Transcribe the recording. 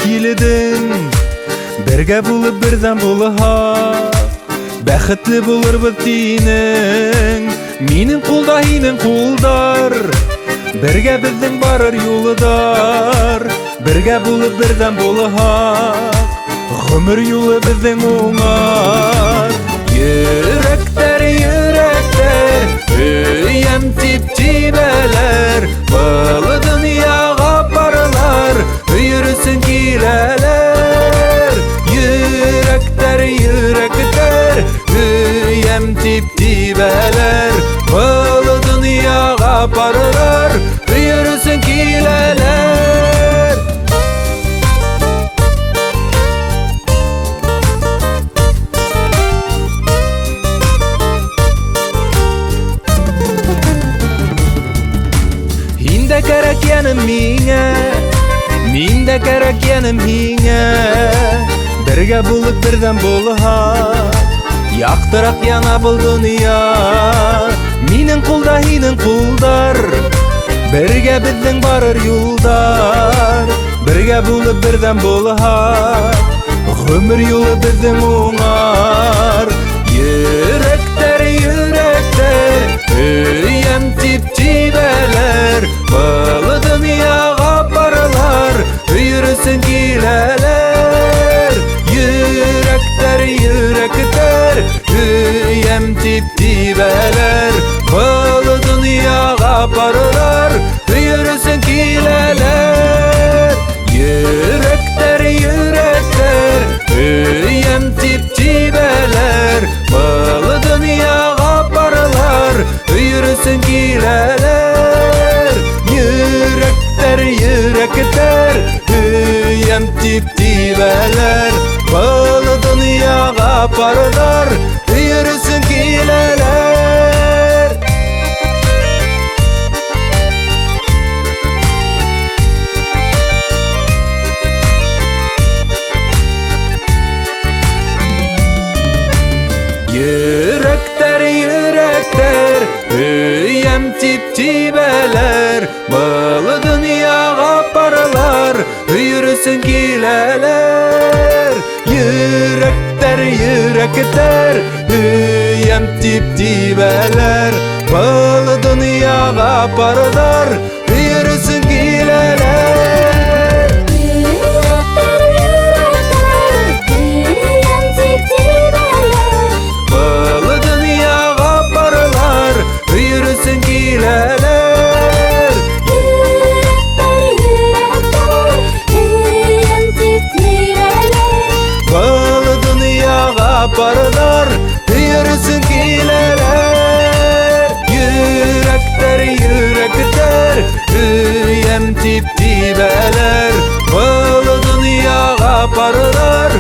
kilidin Berge bulup birden buluha Bäxetli bulur bittiğinin Minin kulda hinin kuldar Birge bizden barır yoludar Birge bulup birden buluha Ömür yolu bizden oňar Yürekler yürekler Üýem tip-tibeler Baly dünýaga barlar Üýürsin kileler Yürekler yürekler Üýem tip-tibeler Baly dünýaga barlar Üýürsin kileler Minde gerek yanım mine Minde gerek yanım hine Birge bulup birden buluha Yaktırak yana bul dünya Minin kulda hinin kuldar Birge bizden barır yuldar Birge bulup birden buluha Ömür yolu bizden oňar Yürekler yürekler Üýem tip-tibeler Baly dünýaga barlar Üýürsin kileler Yürekler yürekler Üýem tip-tibeler Baly dünýaga barlar Üýürsin kileler Yürekler yürekler Üýem tip-tibeler Baly dünýaga barlar Üýürsin kileler Yürekler yürekler Üýem tip-tibeler Baly dünýaga barlar Üýürsin kileler Yürekler yürekler Üýem tip-tibeler Baly dünýaga barlar Üýürsin kileler Yürekler yürekler Üýem tip-tibeler Baly dünýaga barlar Üýürsin kileler Baly dünýaga barlar Üýürsin kileler Baly dünýaga barlar Üýürsin kileler Yürekler yürekler Üýem tip-tibeler Baly dünýaga barlar